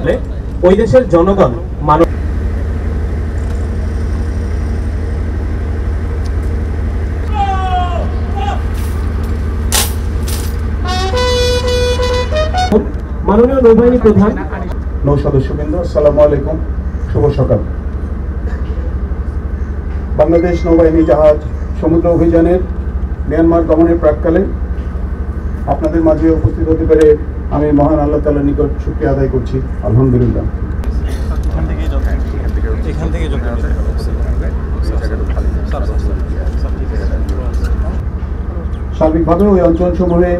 হলে ওই দেশের জনগণ মাননীয় নৌবাহিনী প্রধান নৌ সদস্যবৃন্দ, আসসালামু আলাইকুম, শুভ সকাল। বাংলাদেশ নৌবাহিনী জাহাজ সমুদ্র অভিযানের মিয়ানমার গমনের প্রাক্কালে আপনাদের মাঝে উপস্থিত হতে পেরে আমি মহান আল্লাহ তাআলার নিকট শুকরিয়া আদায় করছি। আলহামদুলিল্লাহ। সার্বিকভাবে ওই অঞ্চলসমূহে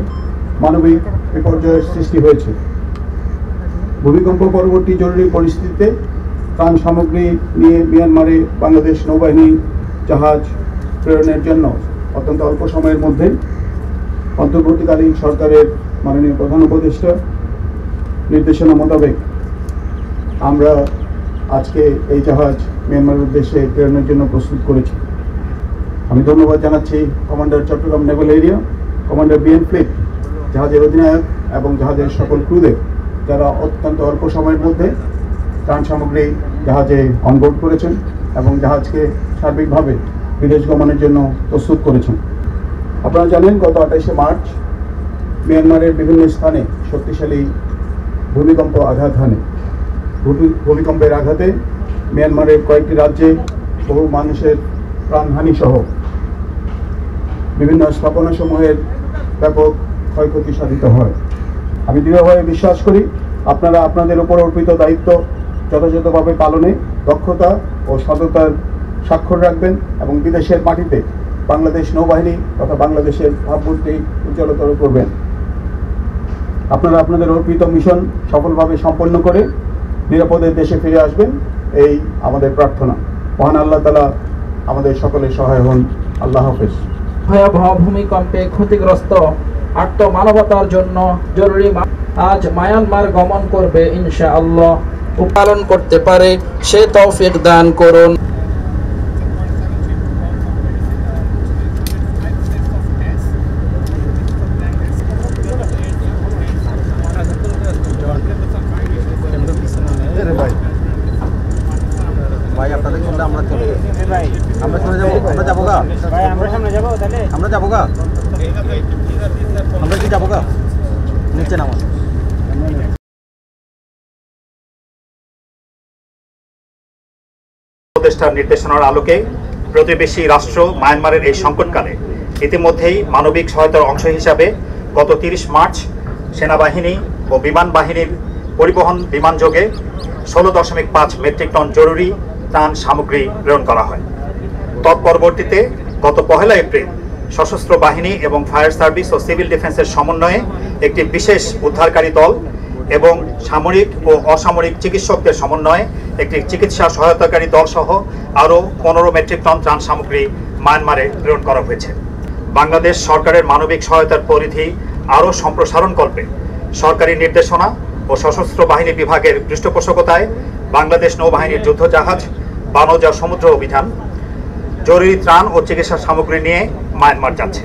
মানবিক বিপর্যয়ের সৃষ্টি হয়েছে। ভূমিকম্প পরবর্তী জরুরি পরিস্থিতিতে ত্রাণ সামগ্রী নিয়ে মিয়ানমারে বাংলাদেশ নৌবাহিনী জাহাজ প্রেরণের জন্য অত্যন্ত অল্প সময়ের মধ্যে অন্তর্বর্তীকালীন সরকারের মাননীয় প্রধান উপদেষ্টা নির্দেশনা মোতাবেক আমরা আজকে এই জাহাজ মিয়ানমারের উদ্দেশ্যে প্রেরণের জন্য প্রস্তুত করেছি। আমি ধন্যবাদ জানাচ্ছি commander Chittagong naval area, commander BN fleet, জাহাজের অধিনায়ক এবং জাহাজের সকল ক্রুদের, যারা অত্যন্ত অল্প সময়ের মধ্যে ত্রাণ সামগ্রী জাহাজে অনবোর্ড করেছেন এবং জাহাজকে সার্বিকভাবে বিদেশ গমনের জন্য প্রস্তুত করেছেন। আপনারা জানেন, গত 28শে মার্চ মিয়ানমারের বিভিন্ন স্থানে শক্তিশালী ভূমিকম্প আঘাত হানে। ভূমিকম্পের আঘাতে মিয়ানমারের কয়েকটি রাজ্যে বহু মানুষের প্রাণহানি সহ বিভিন্ন স্থাপনাসমূহের ব্যাপক ক্ষয়ক্ষতি সাধিত হয়। আমি দৃঢ়ভাবে বিশ্বাস করি আপনারা আপনাদের উপর অর্পিত দায়িত্ব যথাযথভাবে পালনে দক্ষতা ও সততার স্বাক্ষর রাখবেন এবং বিদেশের মাটিতে বাংলাদেশ নৌবাহিনী তথা বাংলাদেশের ভাবমূর্তি উজ্জ্বলতর করবেন। আপনারা আপনাদের অর্পিত মিশন সফলভাবে সম্পন্ন করে নিরাপদে দেশে ফিরে আসবেন, এই আমাদের প্রার্থনা। মহান আল্লাহ তাআলা আমাদের সকলের সহায় হন। আল্লাহ হাফেজ। ভয়াবহ ভূমিকম্পে ক্ষতিগ্রস্ত আর্ত মানবতার জন্য জরুরি আজ মায়ানমার গমন করবে ইনশাআল্লাহ। পালন করতে পারে সে তৌফিক দান করুন। ভাই আপনাদের সঙ্গে আমরা চলে যাবো, আমরা যাবো গা ভাই, আমরা সামনে যাবো, তাহলে আমরা যাবো গা, আমরা কি যাবো গা নিচে নামা। উপদেষ্টার নির্দেশনার আলোকে প্রতিবেশী রাষ্ট্র মায়ানমারের এই সংকটকালে ইতিমধ্যেই মানবিক সহায়তার অংশ হিসাবে গত 30 মার্চ সেনাবাহিনী ও বিমান বাহিনীর পরিবহন বিমানযোগে 16.5 মেট্রিক টন জরুরি ত্রাণ সামগ্রী প্রেরণ করা হয়। তৎপরবর্তীতে গত 1 এপ্রিল সশস্ত্র বাহিনী এবং ফায়ার সার্ভিস ও সিভিল ডিফেন্সের সমন্বয়ে একটি বিশেষ উদ্ধারকারী দল এবং সামরিক ও অসামরিক চিকিৎসকদের সমন্বয়ে একটি চিকিৎসা সহায়তাকারী দল সহ আরও 15 মেট্রিক টন ত্রাণ সামগ্রী মায়ানমারে প্রেরণ করা হয়েছে। বাংলাদেশ সরকারের মানবিক সহায়তার পরিধি আরও সম্প্রসারণকল্পে সরকারি নির্দেশনা ও সশস্ত্র বাহিনী বিভাগের পৃষ্ঠপোষকতায় বাংলাদেশ নৌবাহিনীর যুদ্ধজাহাজ বানৌজা সমুদ্র অভিযান জরুরি ত্রাণ ও চিকিৎসা সামগ্রী নিয়ে মায়ানমার যাচ্ছে।